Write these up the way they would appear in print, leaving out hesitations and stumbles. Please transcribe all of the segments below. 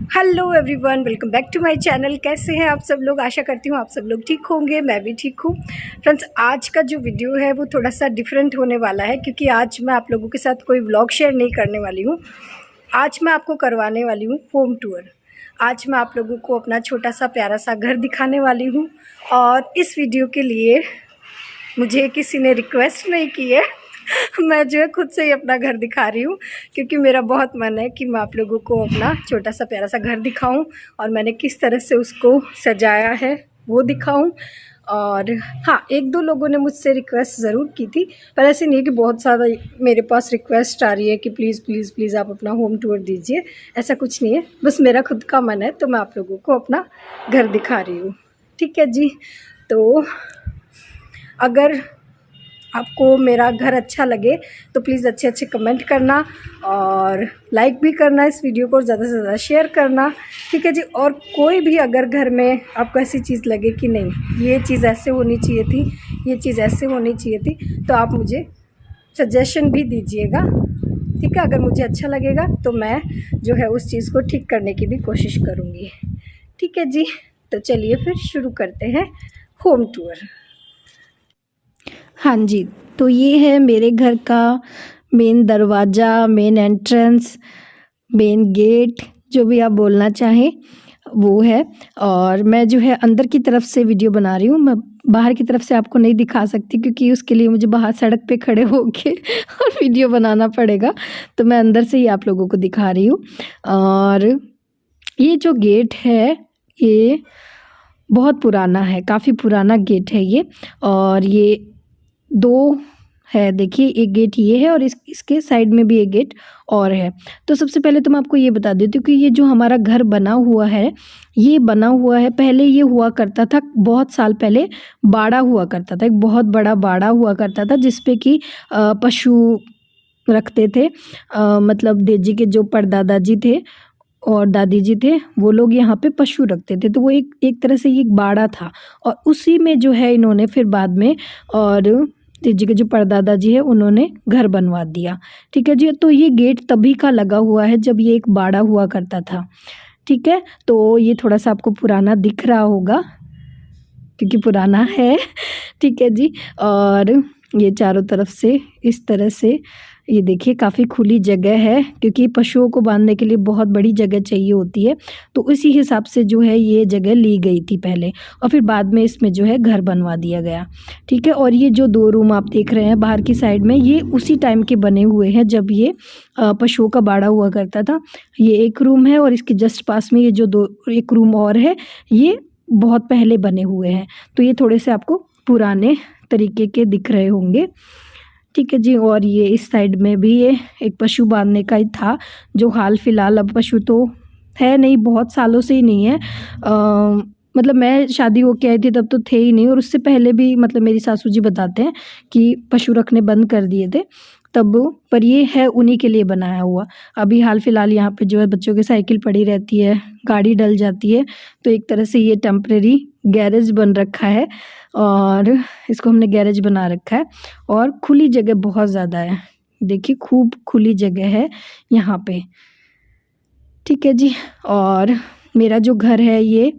Hello everyone, welcome back to my channel. कैसे हैं आप सब लोग? आशा करती हूँ आप सब लोग ठीक होंगे, मैं भी ठीक हूँ। फ्रेंड्स, आज का जो वीडियो है वो थोड़ा सा डिफरेंट होने वाला है क्योंकि आज मैं आप लोगों के साथ कोई व्लॉग शेयर नहीं करने वाली हूँ। आज मैं आपको करवाने वाली हूँ होम टूर। आज मैं आप लोगों को अपना छोटा सा प्यारा सा घर दिखाने वाली हूँ और इस वीडियो के लिए मुझे किसी ने रिक्वेस्ट नहीं की है। मैं जो है खुद से ही अपना घर दिखा रही हूँ क्योंकि मेरा बहुत मन है कि मैं आप लोगों को अपना छोटा सा प्यारा सा घर दिखाऊं और मैंने किस तरह से उसको सजाया है वो दिखाऊं। और हाँ, एक दो लोगों ने मुझसे रिक्वेस्ट ज़रूर की थी, पर ऐसे नहीं है कि बहुत सारा मेरे पास रिक्वेस्ट आ रही है कि प्लीज़ प्लीज़ प्लीज़ आप अपना होम टूर दीजिए। ऐसा कुछ नहीं है, बस मेरा खुद का मन है तो मैं आप लोगों को अपना घर दिखा रही हूँ। ठीक है जी। तो अगर आपको मेरा घर अच्छा लगे तो प्लीज़ अच्छे अच्छे कमेंट करना और लाइक भी करना, इस वीडियो को ज़्यादा से ज़्यादा शेयर करना। ठीक है जी। और कोई भी अगर घर में आपको ऐसी चीज़ लगे कि नहीं ये चीज़ ऐसे होनी चाहिए थी, ये चीज़ ऐसे होनी चाहिए थी, तो आप मुझे सजेशन भी दीजिएगा। ठीक है, अगर मुझे अच्छा लगेगा तो मैं जो है उस चीज़ को ठीक करने की भी कोशिश करूँगी। ठीक है जी। तो चलिए फिर शुरू करते हैं होम टूर। हाँ जी, तो ये है मेरे घर का मेन दरवाज़ा, मेन एंट्रेंस, मेन गेट, जो भी आप बोलना चाहें वो है। और मैं जो है अंदर की तरफ से वीडियो बना रही हूँ, मैं बाहर की तरफ से आपको नहीं दिखा सकती क्योंकि उसके लिए मुझे बाहर सड़क पे खड़े होके और वीडियो बनाना पड़ेगा। तो मैं अंदर से ही आप लोगों को दिखा रही हूँ। और ये जो गेट है ये बहुत पुराना है, काफ़ी पुराना गेट है ये। और ये दो है, देखिए एक गेट ये है और इसके साइड में भी एक गेट और है। तो सबसे पहले तो मैं आपको ये बता देती हूँ कि ये जो हमारा घर बना हुआ है, ये बना हुआ है, पहले ये हुआ करता था, बहुत साल पहले बाड़ा हुआ करता था, एक बहुत बड़ा बाड़ा हुआ करता था जिसपे कि पशु रखते थे। मतलब देजी के जो परदादा जी थे और दादी जी थे, वो लोग यहाँ पे पशु रखते थे, तो वो एक एक तरह से ये एक बाड़ा था। और उसी में जो है इन्होंने फिर बाद में और जी के जो परदादा जी है उन्होंने घर बनवा दिया। ठीक है जी। तो ये गेट तभी का लगा हुआ है जब ये एक बाड़ा हुआ करता था। ठीक है, तो ये थोड़ा सा आपको पुराना दिख रहा होगा क्योंकि पुराना है। ठीक है जी। और ये चारों तरफ से इस तरह से ये देखिए काफ़ी खुली जगह है क्योंकि पशुओं को बांधने के लिए बहुत बड़ी जगह चाहिए होती है, तो उसी हिसाब से जो है ये जगह ली गई थी पहले और फिर बाद में इसमें जो है घर बनवा दिया गया। ठीक है, और ये जो दो रूम आप देख रहे हैं बाहर की साइड में, ये उसी टाइम के बने हुए हैं जब ये पशुओं का बाड़ा हुआ करता था। ये एक रूम है और इसके जस्ट पास में ये जो दो एक रूम और है, ये बहुत पहले बने हुए हैं, तो ये थोड़े से आपको पुराने तरीके के दिख रहे होंगे। ठीक है जी। और ये इस साइड में भी ये एक पशु बांधने का ही था जो हाल फिलहाल, अब पशु तो है नहीं, बहुत सालों से ही नहीं है। मतलब मैं शादी होके आई थी तब तो थे ही नहीं, और उससे पहले भी मतलब मेरी सासू जी बताते हैं कि पशु रखने बंद कर दिए थे तब, पर ये है उन्हीं के लिए बनाया हुआ। अभी हाल फिलहाल यहाँ पे जो है बच्चों की साइकिल पड़ी रहती है, गाड़ी डल जाती है, तो एक तरह से ये टेम्परेरी गैरेज बन रखा है और इसको हमने गैरेज बना रखा है। और खुली जगह बहुत ज़्यादा है, देखिए खूब खुली जगह है यहाँ पे। ठीक है जी। और मेरा जो घर है ये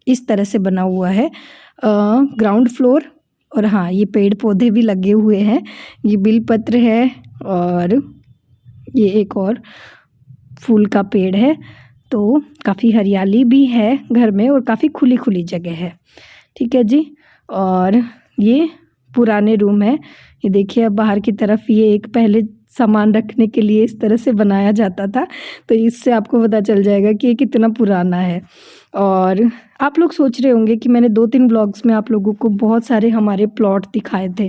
इस तरह से बना हुआ है, ग्राउंड फ्लोर। और हाँ, ये पेड़ पौधे भी लगे हुए हैं, ये बिलपत्र है और ये एक और फूल का पेड़ है, तो काफ़ी हरियाली भी है घर में और काफ़ी खुली खुली जगह है। ठीक है जी। और ये पुराने रूम है, ये देखिए अब बाहर की तरफ ये एक पहले सामान रखने के लिए इस तरह से बनाया जाता था, तो इससे आपको पता चल जाएगा कि ये कितना पुराना है। और आप लोग सोच रहे होंगे कि मैंने 2-3 ब्लॉग्स में आप लोगों को बहुत सारे हमारे प्लॉट दिखाए थे,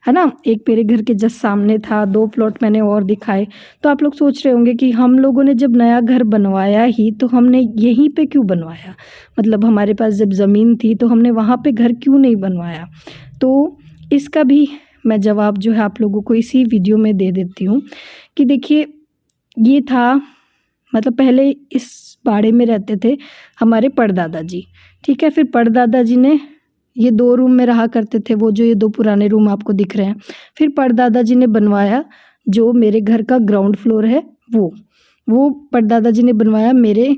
है ना। एक मेरे घर के जस्ट सामने था, 2 प्लॉट मैंने और दिखाए। तो आप लोग सोच रहे होंगे कि हम लोगों ने जब नया घर बनवाया ही तो हमने यहीं पे क्यों बनवाया, मतलब हमारे पास जब ज़मीन थी तो हमने वहाँ पे घर क्यों नहीं बनवाया। तो इसका भी मैं जवाब जो है आप लोगों को इसी वीडियो में दे देती हूँ कि देखिए ये था, मतलब पहले इस बाड़े में रहते थे हमारे परदादा जी। ठीक है, फिर परदादा जी ने ये 2 रूम में रहा करते थे, वो जो ये 2 पुराने रूम आपको दिख रहे हैं, फिर परदादा जी ने बनवाया जो मेरे घर का ग्राउंड फ्लोर है वो परदादा जी ने बनवाया मेरे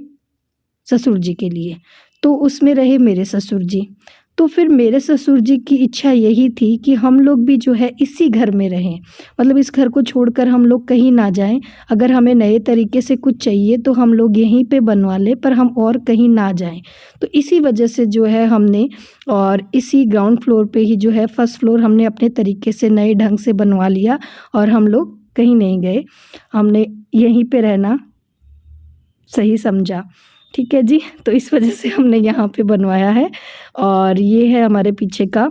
ससुर जी के लिए, तो उसमें रहे मेरे ससुर जी। तो फिर मेरे ससुर जी की इच्छा यही थी कि हम लोग भी जो है इसी घर में रहें, मतलब इस घर को छोड़कर हम लोग कहीं ना जाएं। अगर हमें नए तरीके से कुछ चाहिए तो हम लोग यहीं पे बनवा लें, पर हम और कहीं ना जाएं। तो इसी वजह से जो है हमने, और इसी ग्राउंड फ्लोर पे ही जो है फर्स्ट फ्लोर हमने अपने तरीके से नए ढंग से बनवा लिया, और हम लोग कहीं नहीं गए, हमने यहीं पे रहना सही समझा। ठीक है जी, तो इस वजह से हमने यहाँ पे बनवाया है। और ये है हमारे पीछे का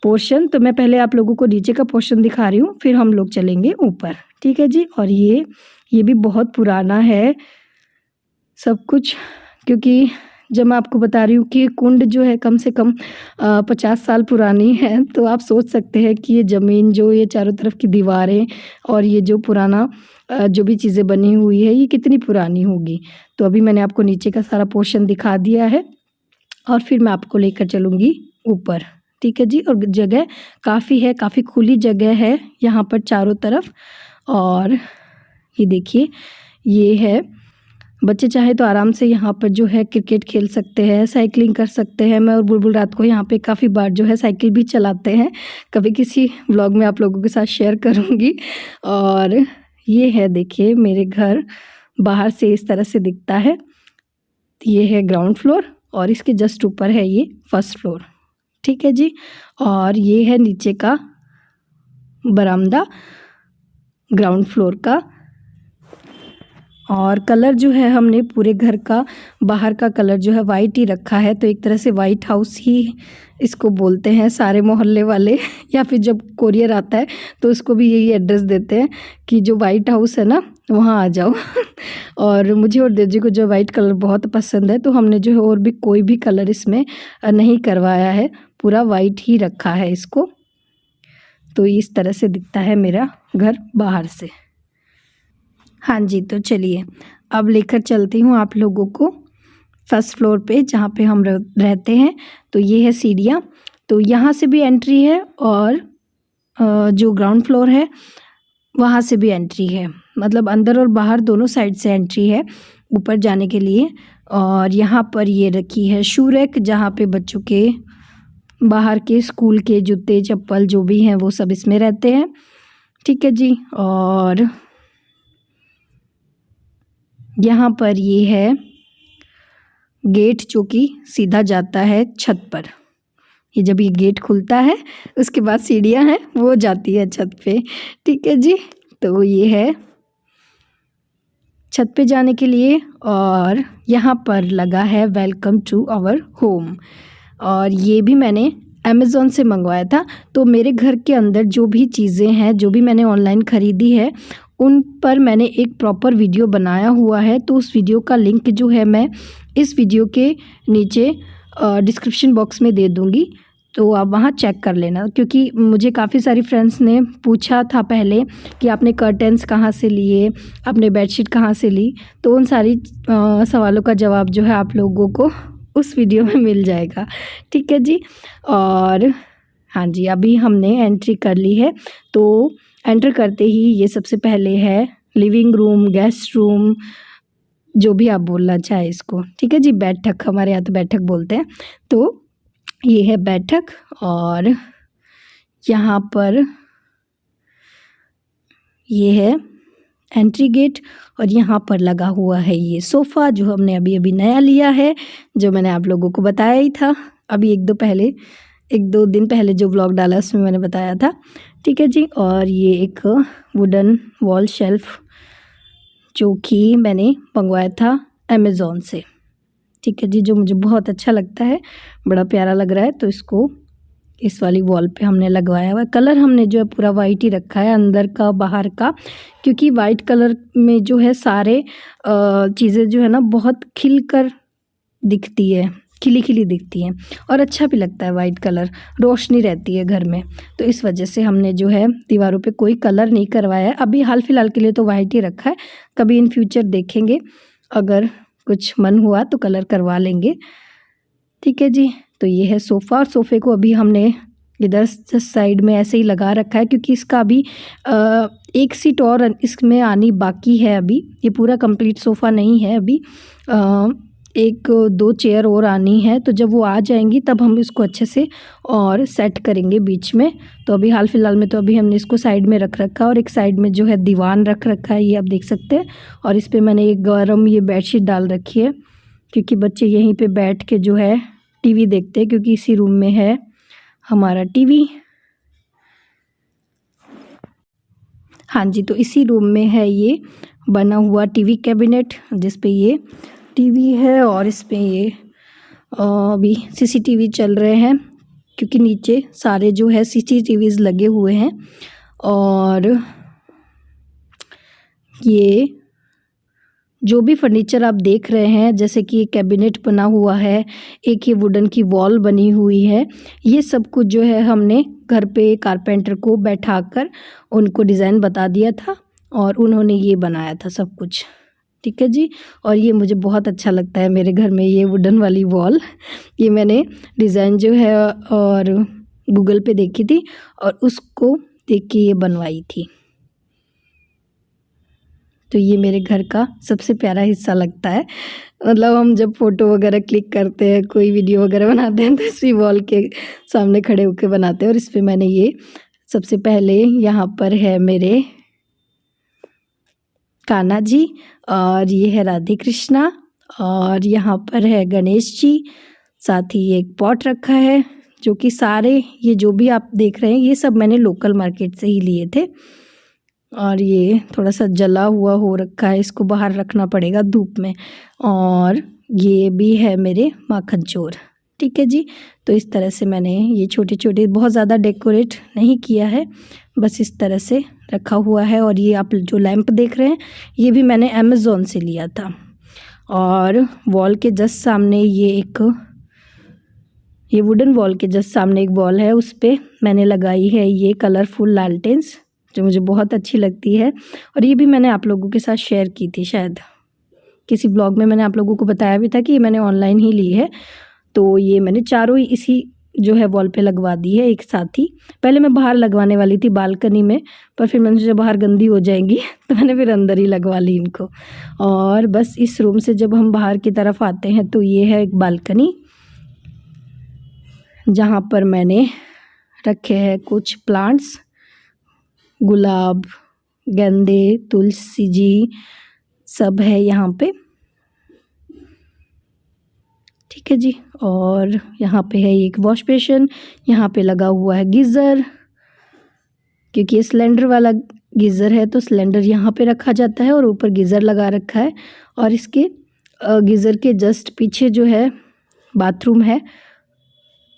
पोर्शन। तो मैं पहले आप लोगों को नीचे का पोर्शन दिखा रही हूँ, फिर हम लोग चलेंगे ऊपर। ठीक है जी। और ये भी बहुत पुराना है सब कुछ, क्योंकि जब मैं आपको बता रही हूँ कि कुंड जो है कम से कम 50 साल पुरानी है, तो आप सोच सकते हैं कि ये ज़मीन जो ये चारों तरफ की दीवारें और ये जो पुराना जो भी चीज़ें बनी हुई है ये कितनी पुरानी होगी। तो अभी मैंने आपको नीचे का सारा पोर्शन दिखा दिया है, और फिर मैं आपको लेकर चलूँगी ऊपर। ठीक है जी। और जगह काफ़ी है, काफ़ी खुली जगह है यहाँ पर चारों तरफ। और ये देखिए, ये है, बच्चे चाहे तो आराम से यहाँ पर जो है क्रिकेट खेल सकते हैं, साइकिलिंग कर सकते हैं। मैं और बुलबुल रात को यहाँ पे काफ़ी बार जो है साइकिल भी चलाते हैं, कभी किसी व्लॉग में आप लोगों के साथ शेयर करूँगी। और ये है, देखिए मेरे घर बाहर से इस तरह से दिखता है। ये है ग्राउंड फ्लोर और इसके जस्ट ऊपर है ये फर्स्ट फ्लोर। ठीक है जी। और ये है नीचे का बरामदा ग्राउंड फ्लोर का। और कलर जो है हमने पूरे घर का बाहर का कलर जो है वाइट ही रखा है, तो एक तरह से वाइट हाउस ही इसको बोलते हैं सारे मोहल्ले वाले या फिर जब कोरियर आता है तो उसको भी यही एड्रेस देते हैं कि जो वाइट हाउस है ना वहाँ आ जाओ। और मुझे और देव जी को जो वाइट कलर बहुत पसंद है, तो हमने जो है और भी कोई भी कलर इसमें नहीं करवाया है, पूरा वाइट ही रखा है इसको। तो इस तरह से दिखता है मेरा घर बाहर से। हाँ जी, तो चलिए अब लेकर चलती हूँ आप लोगों को फर्स्ट फ्लोर पे जहाँ पे हम रहते हैं। तो ये है सीढ़ियाँ, तो यहाँ से भी एंट्री है और जो ग्राउंड फ्लोर है वहाँ से भी एंट्री है, मतलब अंदर और बाहर दोनों साइड से एंट्री है ऊपर जाने के लिए। और यहाँ पर ये रखी है शू रैक, जहाँ पे बच्चों के बाहर के स्कूल के जूते चप्पल जो भी हैं वो सब इसमें रहते हैं। ठीक है जी। और यहाँ पर ये है गेट जो कि सीधा जाता है छत पर। ये जब ये गेट खुलता है उसके बाद सीढ़ियाँ हैं वो जाती है छत पे। ठीक है जी। तो ये है छत पे जाने के लिए, और यहाँ पर लगा है वेलकम टू आवर होम। और ये भी मैंने अमेज़ॉन से मंगवाया था। तो मेरे घर के अंदर जो भी चीज़ें हैं, जो भी मैंने ऑनलाइन ख़रीदी है, उन पर मैंने एक प्रॉपर वीडियो बनाया हुआ है। तो उस वीडियो का लिंक जो है मैं इस वीडियो के नीचे डिस्क्रिप्शन बॉक्स में दे दूँगी, तो आप वहाँ चेक कर लेना। क्योंकि मुझे काफ़ी सारी फ्रेंड्स ने पूछा था पहले कि आपने कर्टेंस कहाँ से लिए, आपने बेडशीट कहाँ से ली, तो उन सारी सवालों का जवाब जो है आप लोगों को उस वीडियो में मिल जाएगा। ठीक है जी। और हाँ जी, अभी हमने एंट्री कर ली है। तो एंटर करते ही ये सबसे पहले है लिविंग रूम, गेस्ट रूम, जो भी आप बोलना चाहे इसको। ठीक है जी। बैठक, हमारे यहाँ तो बैठक बोलते हैं। तो ये है बैठक, और यहाँ पर ये है एंट्री गेट, और यहाँ पर लगा हुआ है ये सोफ़ा जो हमने अभी अभी नया लिया है, जो मैंने आप लोगों को बताया ही था अभी एक दो दिन पहले जो व्लॉग डाला उसमें मैंने बताया था। ठीक है जी। और ये एक वुडन वॉल शेल्फ जो कि मैंने मंगवाया था अमेज़ॉन से। ठीक है जी, जो मुझे बहुत अच्छा लगता है, बड़ा प्यारा लग रहा है। तो इसको इस वाली वॉल पे हमने लगवाया हुआ है। कलर हमने जो है पूरा वाइट ही रखा है, अंदर का बाहर का, क्योंकि वाइट कलर में जो है सारे चीज़ें जो है ना बहुत खिल कर दिखती है, खिली खिली दिखती हैं, और अच्छा भी लगता है वाइट कलर, रोशनी रहती है घर में। तो इस वजह से हमने जो है दीवारों पे कोई कलर नहीं करवाया है। अभी हाल फिलहाल के लिए तो वाइट ही रखा है, कभी इन फ्यूचर देखेंगे, अगर कुछ मन हुआ तो कलर करवा लेंगे। ठीक है जी। तो ये है सोफ़ा, और सोफ़े को अभी हमने इधर साइड में ऐसे ही लगा रखा है, क्योंकि इसका अभी एक सीट और इसमें आनी बाकी है। अभी ये पूरा कंप्लीट सोफ़ा नहीं है, अभी एक 2 चेयर और आनी है, तो जब वो आ जाएंगी तब हम इसको अच्छे से और सेट करेंगे बीच में। तो अभी हाल फिलहाल में तो अभी हमने इसको साइड में रख रखा है और एक साइड में जो है दीवान रख रखा है, ये आप देख सकते हैं। और इस पे मैंने एक गरम ये बेडशीट डाल रखी है, क्योंकि बच्चे यहीं पे बैठ के जो है टीवी देखते हैं, क्योंकि इसी रूम में है हमारा टीवी। हाँ जी, तो इसी रूम में है ये बना हुआ टीवी कैबिनेट, जिस पे ये टीवी है और इस पे ये अभी सीसीटीवी चल रहे हैं, क्योंकि नीचे सारे जो है सीसीटीवीज़ लगे हुए हैं। और ये जो भी फर्नीचर आप देख रहे हैं, जैसे कि ये कैबिनेट बना हुआ है, एक ये वुडन की वॉल बनी हुई है, ये सब कुछ जो है हमने घर पे कारपेंटर को बैठाकर उनको डिज़ाइन बता दिया था और उन्होंने ये बनाया था सब कुछ। ठीक है जी। और ये मुझे बहुत अच्छा लगता है मेरे घर में ये वुडन वाली वॉल। ये मैंने डिज़ाइन जो है और गूगल पे देखी थी और उसको देख के ये बनवाई थी। तो ये मेरे घर का सबसे प्यारा हिस्सा लगता है। मतलब हम जब फ़ोटो वगैरह क्लिक करते हैं, कोई वीडियो वगैरह बनाते हैं, तो इसी वॉल के सामने खड़े होकर बनाते हैं। और इस पे मैंने ये सबसे पहले यहाँ पर है मेरे कान्हा जी और ये है राधे कृष्णा और यहाँ पर है गणेश जी। साथ ही एक पॉट रखा है, जो कि सारे ये जो भी आप देख रहे हैं ये सब मैंने लोकल मार्केट से ही लिए थे। और ये थोड़ा सा जला हुआ हो रखा है, इसको बाहर रखना पड़ेगा धूप में। और ये भी है मेरे माखन चोर। ठीक है जी। तो इस तरह से मैंने ये छोटे छोटे, बहुत ज़्यादा डेकोरेट नहीं किया है, बस इस तरह से रखा हुआ है। और ये आप जो लैंप देख रहे हैं ये भी मैंने अमेज़ॉन से लिया था। और वॉल के जस्ट सामने ये वुडन वॉल के जस्ट सामने एक वॉल है, उस पर मैंने लगाई है ये कलरफुल लालटेन्स, जो मुझे बहुत अच्छी लगती है। और ये भी मैंने आप लोगों के साथ शेयर की थी, शायद किसी ब्लॉग में मैंने आप लोगों को बताया भी था कि ये मैंने ऑनलाइन ही ली है। तो ये मैंने चारों ही इसी जो है वॉल पे लगवा दी है एक साथ ही। पहले मैं बाहर लगवाने वाली थी बालकनी में, पर फिर मैंने सोचा बाहर गंदी हो जाएंगी तो मैंने फिर अंदर ही लगवा ली इनको। और बस इस रूम से जब हम बाहर की तरफ आते हैं तो ये है एक बालकनी, जहाँ पर मैंने रखे हैं कुछ प्लांट्स, गुलाब, गेंदे, तुलसी जी सब है यहाँ पे। ठीक है जी। और यहाँ पे है एक वॉश बेसिन, यहाँ पे लगा हुआ है गीज़र, क्योंकि ये सिलेंडर वाला गीज़र है तो सिलेंडर यहाँ पे रखा जाता है और ऊपर गीज़र लगा रखा है। और इसके गीज़र के जस्ट पीछे जो है बाथरूम है,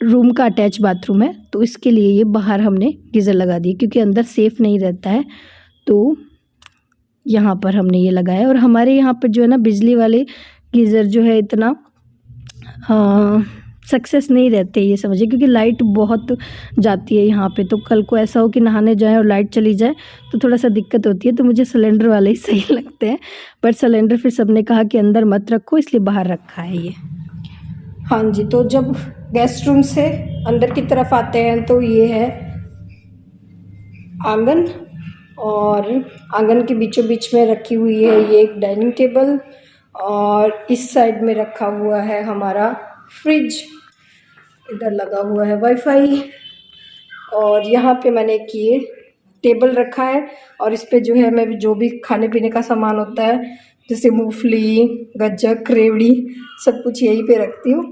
रूम का अटैच बाथरूम है, तो इसके लिए ये बाहर हमने गीज़र लगा दिए, क्योंकि अंदर सेफ़ नहीं रहता है, तो यहाँ पर हमने ये लगाया। और हमारे यहाँ पर जो है ना बिजली वाले गीज़र जो है इतना सक्सेस नहीं रहते, ये समझिए, क्योंकि लाइट बहुत जाती है यहाँ पे। तो कल को ऐसा हो कि नहाने जाए और लाइट चली जाए तो थोड़ा सा दिक्कत होती है। तो मुझे सिलेंडर वाले ही सही लगते हैं, बट सिलेंडर फिर सबने कहा कि अंदर मत रखो, इसलिए बाहर रखा है ये। हाँ जी। तो जब गेस्ट रूम से अंदर की तरफ आते हैं तो ये है आंगन, और आंगन के बीचों बीच में रखी हुई है ये एक डाइनिंग टेबल, और इस साइड में रखा हुआ है हमारा फ्रिज, इधर लगा हुआ है वाईफाई, और यहाँ पे मैंने एक ये टेबल रखा है और इस पे जो है मैं जो भी खाने पीने का सामान होता है, जैसे मूंगफली, गज्जक, रेवड़ी, सब कुछ यहीं पे रखती हूँ,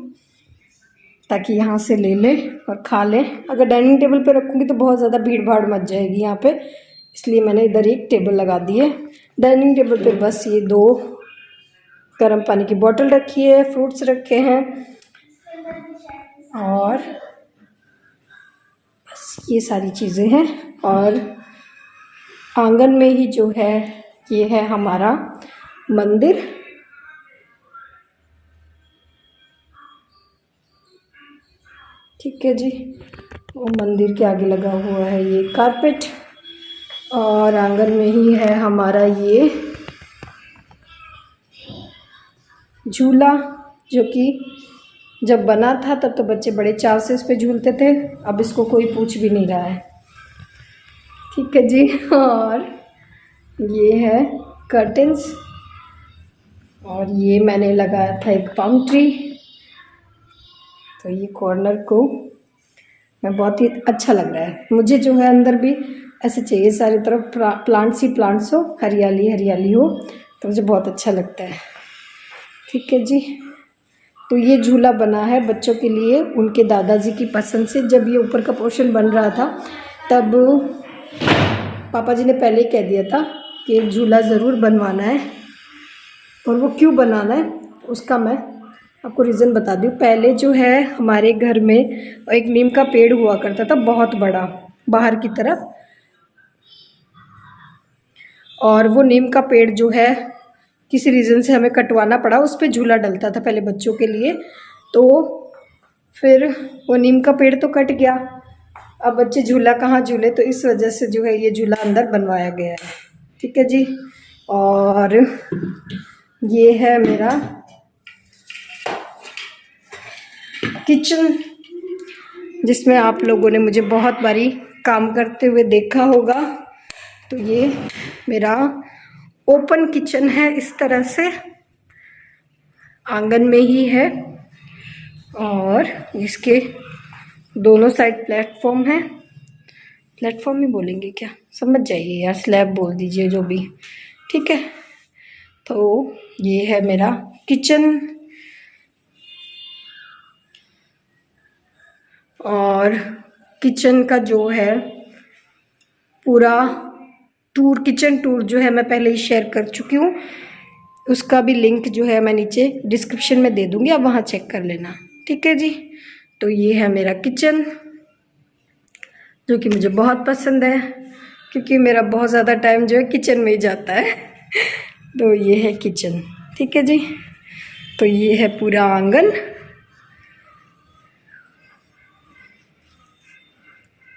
ताकि यहाँ से ले ले और खा ले। अगर डाइनिंग टेबल पे रखूँगी तो बहुत ज़्यादा भीड़ भाड़ मच जाएगी यहाँ पे, इसलिए मैंने इधर एक टेबल लगा दी है। डाइनिंग टेबल पे बस ये 2 गर्म पानी की बोतल रखी है, फ्रूट्स रखे हैं, और बस ये सारी चीज़ें हैं। और आंगन में ही जो है ये है हमारा मंदिर। ठीक है जी। वो मंदिर के आगे लगा हुआ है ये कारपेट, और आंगन में ही है हमारा ये झूला, जो कि जब बना था तब तो बच्चे बड़े चाव से इस पे झूलते थे, अब इसको कोई पूछ भी नहीं रहा है। ठीक है जी। और ये है कर्टन्स, और ये मैंने लगाया था एक पाम ट्री, तो ये कॉर्नर को मैं बहुत ही अच्छा लग रहा है। मुझे जो है अंदर भी ऐसे चाहिए, सारी तरफ प्लांट्स ही प्लांट्स हो, हरियाली हरियाली हो, तो मुझे बहुत अच्छा लगता है। ठीक है जी। तो ये झूला बना है बच्चों के लिए उनके दादाजी की पसंद से। जब ये ऊपर का पोर्शन बन रहा था तब पापा जी ने पहले ही कह दिया था कि एक झूला ज़रूर बनवाना है, और वो क्यों बनाना है उसका मैं आपको रीज़न बता दूँ। पहले जो है हमारे घर में एक नीम का पेड़ हुआ करता था, बहुत बड़ा, बाहर की तरफ, और वो नीम का पेड़ जो है किसी रीज़न से हमें कटवाना पड़ा। उस पर झूला डलता था पहले बच्चों के लिए, तो फिर वो नीम का पेड़ तो कट गया, अब बच्चे झूला कहाँ झूले, तो इस वजह से जो है ये झूला अंदर बनवाया गया है। ठीक है जी। और ये है मेरा किचन, जिसमें आप लोगों ने मुझे बहुत बारी काम करते हुए देखा होगा। तो ये मेरा ओपन किचन है, इस तरह से आंगन में ही है, और इसके दोनों साइड प्लेटफॉर्म है। प्लेटफॉर्म ही बोलेंगे क्या, समझ जाइए, या स्लैब बोल दीजिए, जो भी। ठीक है। तो ये है मेरा किचन, और किचन का जो है पूरा टूर, किचन टूर जो है मैं पहले ही शेयर कर चुकी हूँ, उसका भी लिंक जो है मैं नीचे डिस्क्रिप्शन में दे दूँगी, आप वहाँ चेक कर लेना। ठीक है जी। तो ये है मेरा किचन, जो कि मुझे बहुत पसंद है, क्योंकि मेरा बहुत ज़्यादा टाइम जो है किचन में ही जाता है। तो ये है किचन। ठीक है जी। तो ये है पूरा आंगन।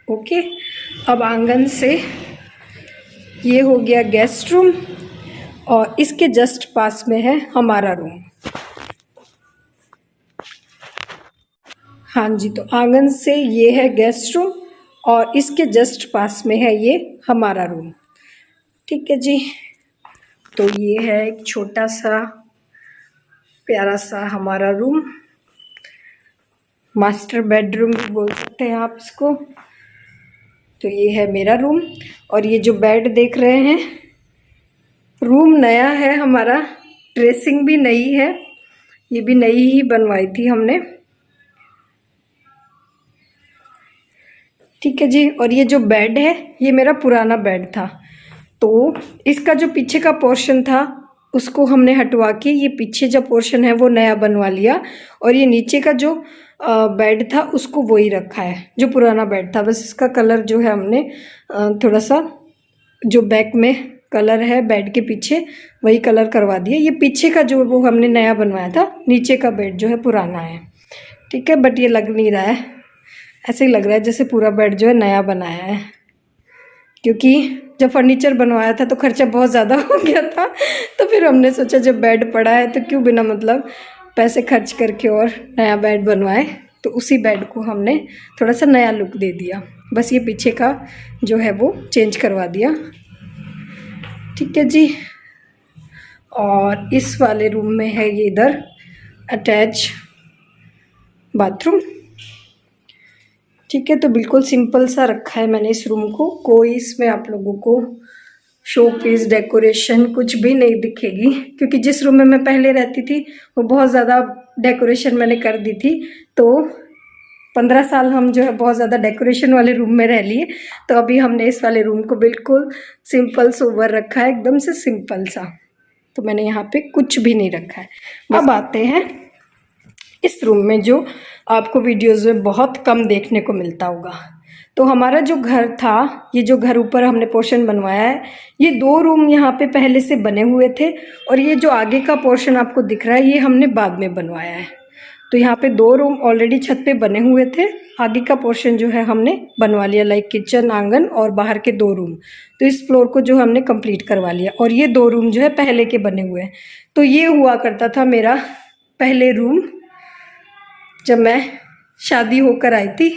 ओके। अब आंगन से ये हो गया गेस्ट रूम, और इसके जस्ट पास में है हमारा रूम। हाँ जी। तो आंगन से ये है गेस्ट रूम, और इसके जस्ट पास में है ये हमारा रूम। ठीक है जी। तो ये है एक छोटा सा प्यारा सा हमारा रूम, मास्टर बेडरूम भी बोल सकते हैं आप इसको। तो ये है मेरा रूम, और ये जो बेड देख रहे हैं, रूम नया है हमारा, ड्रेसिंग भी नई है, ये भी नई ही बनवाई थी हमने। ठीक है जी। और ये जो बेड है ये मेरा पुराना बेड था, तो इसका जो पीछे का पोर्शन था उसको हमने हटवा के ये पीछे जो पोर्शन है वो नया बनवा लिया, और ये नीचे का जो बेड था उसको वही रखा है जो पुराना बेड था। बस इसका कलर जो है हमने थोड़ा सा, जो बैक में कलर है बेड के पीछे, वही कलर करवा दिया। ये पीछे का जो वो हमने नया बनवाया था, नीचे का बेड जो है पुराना है। ठीक है। बट ये लग नहीं रहा है, ऐसे ही लग रहा है जैसे पूरा बेड जो है नया बनाया है, क्योंकि जब फर्नीचर बनवाया था तो खर्चा बहुत ज़्यादा हो गया था, तो फिर हमने सोचा जब बेड पड़ा है तो क्यों बिना मतलब पैसे खर्च करके और नया बेड बनवाए, तो उसी बेड को हमने थोड़ा सा नया लुक दे दिया। बस ये पीछे का जो है वो चेंज करवा दिया। ठीक है जी। और इस वाले रूम में है ये इधर अटैच बाथरूम। ठीक है। तो बिल्कुल सिंपल सा रखा है मैंने इस रूम को, कोई इसमें आप लोगों को शो पीस डेकोरेशन कुछ भी नहीं दिखेगी, क्योंकि जिस रूम में मैं पहले रहती थी वो बहुत ज़्यादा डेकोरेशन मैंने कर दी थी। तो 15 साल हम जो है बहुत ज़्यादा डेकोरेशन वाले रूम में रह लिए, तो अभी हमने इस वाले रूम को बिल्कुल सिंपल सोबर रखा है, एकदम से सिंपल सा। तो मैंने यहाँ पे कुछ भी नहीं रखा है। अब आते हैं इस रूम में, जो आपको वीडियोस में बहुत कम देखने को मिलता होगा। तो हमारा जो घर था, ये जो घर ऊपर हमने पोर्शन बनवाया है, ये 2 रूम यहाँ पे पहले से बने हुए थे, और ये जो आगे का पोर्शन आपको दिख रहा है ये हमने बाद में बनवाया है। तो यहाँ पे 2 रूम ऑलरेडी छत पे बने हुए थे, आगे का पोर्शन जो है हमने बनवा लिया, लाइक किचन, आंगन और बाहर के 2 रूम। तो इस फ्लोर को जो हमने कंप्लीट करवा लिया, और ये 2 रूम जो है पहले के बने हुए हैं। तो ये हुआ करता था मेरा पहले रूम, जब मैं शादी होकर आई थी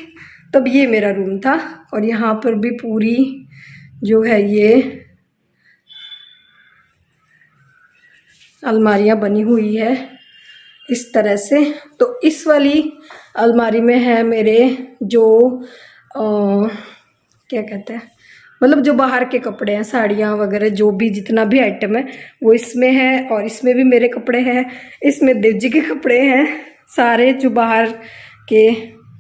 तब ये मेरा रूम था। और यहाँ पर भी पूरी जो है ये अलमारियाँ बनी हुई है इस तरह से। तो इस वाली अलमारी में है मेरे जो क्या कहते हैं, मतलब जो बाहर के कपड़े हैं, साड़ियाँ वगैरह, जो भी जितना भी आइटम है वो इसमें है। और इसमें भी मेरे कपड़े हैं, इसमें देव जी के कपड़े हैं, सारे जो बाहर के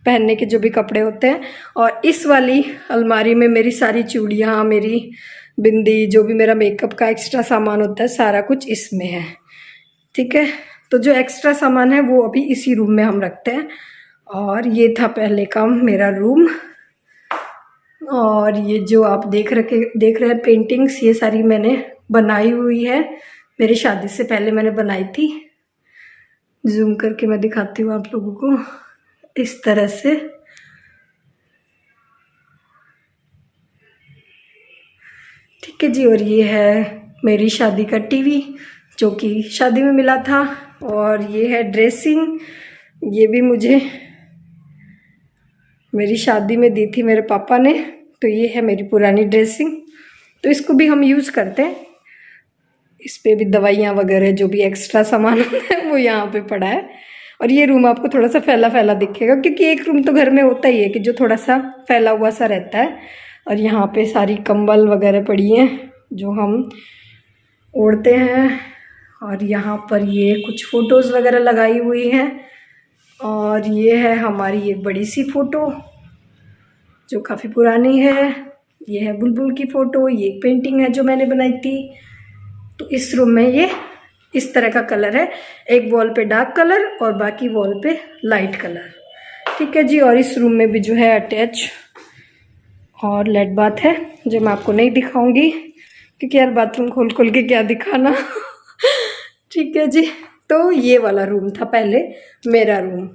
पहनने के जो भी कपड़े होते हैं। और इस वाली अलमारी में मेरी सारी चूड़ियाँ, मेरी बिंदी, जो भी मेरा मेकअप का एक्स्ट्रा सामान होता है, सारा कुछ इसमें है। ठीक है, तो जो एक्स्ट्रा सामान है वो अभी इसी रूम में हम रखते हैं। और ये था पहले का मेरा रूम। और ये जो आप देख रहे हैं पेंटिंग्स, ये सारी मैंने बनाई हुई है, मेरी शादी से पहले मैंने बनाई थी। जूम करके मैं दिखाती हूँ आप लोगों को इस तरह से। ठीक है जी, और ये है मेरी शादी का टीवी जो कि शादी में मिला था। और ये है ड्रेसिंग, ये भी मुझे मेरी शादी में दी थी मेरे पापा ने। तो ये है मेरी पुरानी ड्रेसिंग, तो इसको भी हम यूज़ करते हैं। इस पे भी दवाइयाँ वगैरह जो भी एक्स्ट्रा सामान होता है वो यहाँ पे पड़ा है। और ये रूम आपको थोड़ा सा फैला फैला दिखेगा, क्योंकि एक रूम तो घर में होता ही है कि जो थोड़ा सा फैला हुआ सा रहता है। और यहाँ पे सारी कंबल वगैरह पड़ी हैं जो हम ओढ़ते हैं। और यहाँ पर ये कुछ फ़ोटोज़ वगैरह लगाई हुई हैं। और ये है हमारी एक बड़ी सी फ़ोटो जो काफ़ी पुरानी है। ये है बुलबुल की फ़ोटो, ये एक पेंटिंग है जो मैंने बनाई थी। तो इस रूम में ये इस तरह का कलर है, एक वॉल पे डार्क कलर और बाकी वॉल पे लाइट कलर। ठीक है जी, और इस रूम में भी जो है अटैच और लेट बाथ है, जो मैं आपको नहीं दिखाऊंगी क्योंकि यार बाथरूम खोल खोल के क्या दिखाना। ठीक है जी, तो ये वाला रूम था पहले मेरा रूम।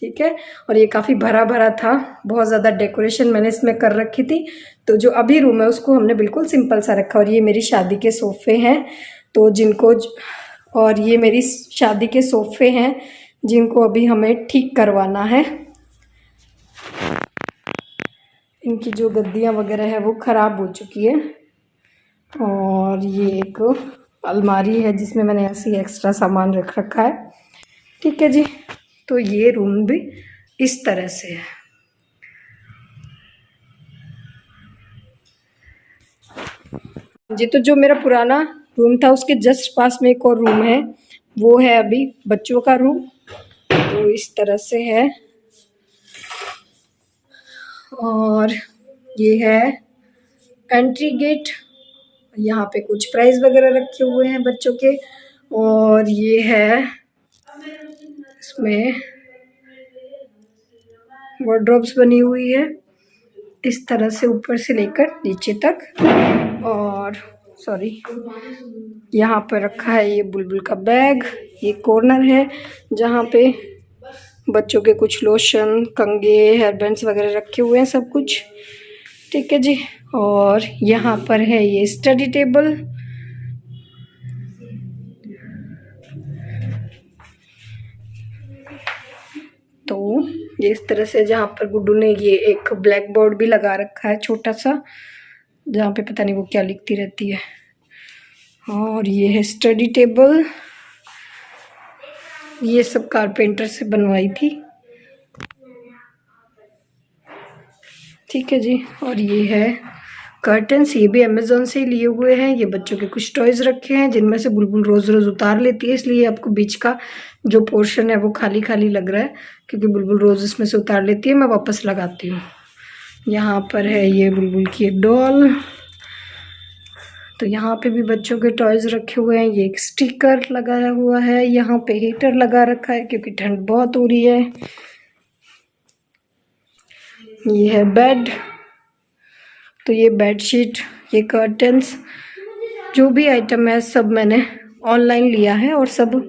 ठीक है, और ये काफ़ी भरा भरा था, बहुत ज़्यादा डेकोरेशन मैंने इसमें कर रखी थी। तो जो अभी रूम है उसको हमने बिल्कुल सिंपल सा रखा। और ये मेरी शादी के सोफ़े हैं, तो और ये मेरी शादी के सोफ़े हैं जिनको अभी हमें ठीक करवाना है। इनकी जो गद्दियाँ वगैरह है वो ख़राब हो चुकी है। और ये एक अलमारी है जिसमें मैंने ऐसे एक्स्ट्रा सामान रख रखा है। ठीक है जी, तो ये रूम भी इस तरह से है। जी, तो जो मेरा पुराना रूम था उसके जस्ट पास में एक और रूम है, वो है अभी बच्चों का रूम। तो इस तरह से है। और ये है एंट्री गेट, यहाँ पे कुछ प्राइस वगैरह रखे हुए हैं बच्चों के। और ये है, इसमें वार्डरोब्स बनी हुई है इस तरह से ऊपर से लेकर नीचे तक। और यहाँ पर रखा है ये बुलबुल का बैग। ये कॉर्नर है जहाँ पे बच्चों के कुछ लोशन, कंघे, हेयर बैंड्स वगैरह रखे हुए हैं सब कुछ। ठीक है जी, और यहाँ पर है ये स्टडी टेबल। तो ये इस तरह से, जहाँ पर गुड्डू ने ये एक ब्लैक बोर्ड भी लगा रखा है छोटा सा, जहाँ पे पता नहीं वो क्या लिखती रहती है। और ये है स्टडी टेबल, ये सब कारपेंटर से बनवाई थी। ठीक है जी, और ये है कर्टन्स, ये भी अमेज़ोन से ही लिए हुए हैं। ये बच्चों के कुछ टॉयज़ रखे हैं जिनमें से बुलबुल रोज़ रोज़ उतार लेती है, इसलिए आपको बीच का जो पोर्शन है वो खाली खाली लग रहा है, क्योंकि बुलबुल रोज़ इसमें से उतार लेती है, मैं वापस लगाती हूँ। यहाँ पर है ये बुलबुल की एक डॉल। तो यहाँ पे भी बच्चों के टॉयज़ रखे हुए हैं। ये एक स्टिकर लगाया हुआ है, यहाँ पे हीटर लगा रखा है क्योंकि ठंड बहुत हो रही है। ये है बेड, तो ये बेडशीट, ये कर्टन्स, जो भी आइटम है सब मैंने ऑनलाइन लिया है। और सब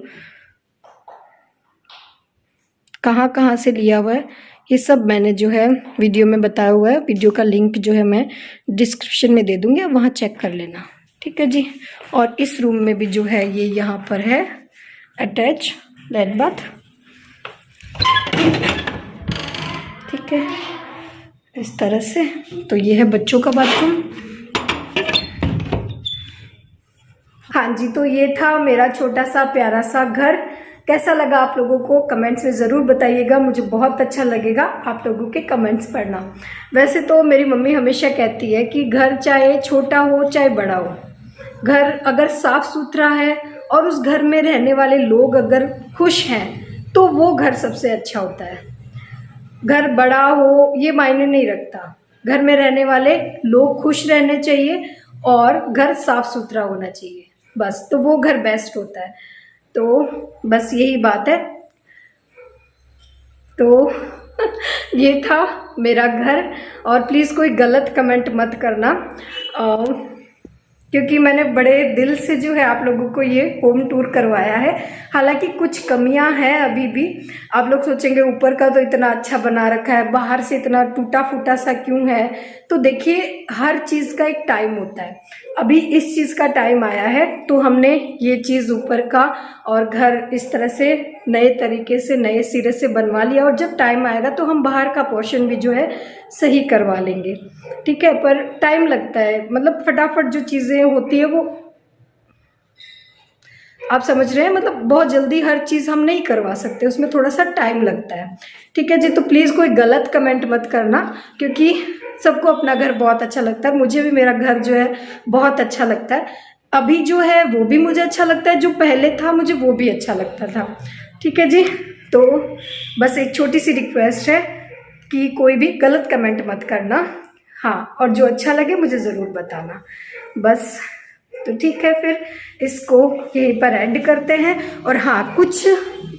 कहाँ कहाँ से लिया हुआ है ये सब मैंने जो है वीडियो में बताया हुआ है। वीडियो का लिंक जो है मैं डिस्क्रिप्शन में दे दूँगी, आप वहाँ चेक कर लेना। ठीक है जी, और इस रूम में भी जो है ये यहाँ पर है अटैच लेट बाथ। ठीक है, इस तरह से। तो ये है बच्चों का बाथरूम। हाँ जी, तो ये था मेरा छोटा सा प्यारा सा घर। कैसा लगा आप लोगों को कमेंट्स में ज़रूर बताइएगा, मुझे बहुत अच्छा लगेगा आप लोगों के कमेंट्स पढ़ना। वैसे तो मेरी मम्मी हमेशा कहती है कि घर चाहे छोटा हो चाहे बड़ा हो, घर अगर साफ़ सुथरा है और उस घर में रहने वाले लोग अगर खुश हैं तो वो घर सबसे अच्छा होता है। घर बड़ा हो ये मायने नहीं रखता, घर में रहने वाले लोग खुश रहने चाहिए और घर साफ़ सुथरा होना चाहिए, बस तो वो घर बेस्ट होता है। तो बस यही बात है। तो ये था मेरा घर, और प्लीज़ कोई गलत कमेंट मत करना, क्योंकि मैंने बड़े दिल से जो है आप लोगों को ये होम टूर करवाया है। हालांकि कुछ कमियां हैं अभी भी। आप लोग सोचेंगे ऊपर का तो इतना अच्छा बना रखा है, बाहर से इतना टूटा फूटा सा क्यों है। तो देखिए, हर चीज़ का एक टाइम होता है। अभी इस चीज़ का टाइम आया है तो हमने ये चीज़ ऊपर का और घर इस तरह से नए तरीके से नए सिरे से बनवा लिया, और जब टाइम आएगा तो हम बाहर का पोर्शन भी जो है सही करवा लेंगे, ठीक है। पर टाइम लगता है, मतलब फटाफट जो चीज़ें होती है वो आप समझ रहे हैं, मतलब बहुत जल्दी हर चीज़ हम नहीं करवा सकते, उसमें थोड़ा सा टाइम लगता है, ठीक है जी। तो प्लीज़ कोई गलत कमेंट मत करना, क्योंकि सबको अपना घर बहुत अच्छा लगता है। मुझे भी मेरा घर जो है बहुत अच्छा लगता है। अभी जो है वो भी मुझे अच्छा लगता है, जो पहले था मुझे वो भी अच्छा लगता था, ठीक है जी। तो बस एक छोटी सी रिक्वेस्ट है कि कोई भी गलत कमेंट मत करना, हाँ, और जो अच्छा लगे मुझे ज़रूर बताना, बस। तो ठीक है, फिर इसको यहीं पर एंड करते हैं। और हाँ, कुछ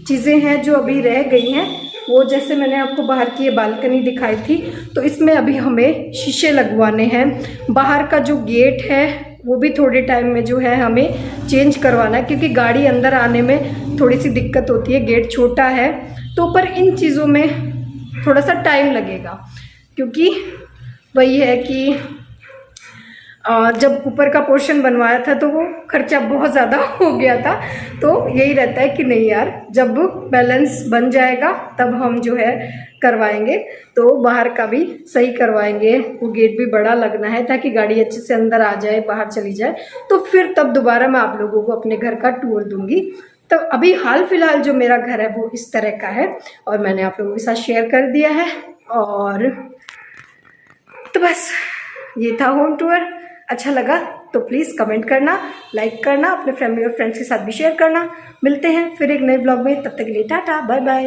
चीज़ें हैं जो अभी रह गई हैं, वो जैसे मैंने आपको बाहर की ये बालकनी दिखाई थी, तो इसमें अभी हमें शीशे लगवाने हैं। बाहर का जो गेट है वो भी थोड़े टाइम में जो है हमें चेंज करवाना है, क्योंकि गाड़ी अंदर आने में थोड़ी सी दिक्कत होती है, गेट छोटा है तो। पर इन चीज़ों में थोड़ा सा टाइम लगेगा, क्योंकि वही है कि जब ऊपर का पोर्शन बनवाया था तो वो खर्चा बहुत ज़्यादा हो गया था। तो यही रहता है कि नहीं यार, जब बैलेंस बन जाएगा तब हम जो है करवाएंगे। तो बाहर का भी सही करवाएंगे, वो गेट भी बड़ा लगना है ताकि गाड़ी अच्छे से अंदर आ जाए, बाहर चली जाए। तो फिर तब दोबारा मैं आप लोगों को अपने घर का टूर दूंगी। तो अभी हाल फिलहाल जो मेरा घर है वो इस तरह का है, और मैंने आप लोगों के साथ शेयर कर दिया है। और तो बस ये था होम टूर। अच्छा लगा तो प्लीज़ कमेंट करना, लाइक करना, अपने फैमिली और फ्रेंड्स के साथ भी शेयर करना। मिलते हैं फिर एक नए ब्लॉग में, तब तक के लिए टाटा बाय बाय।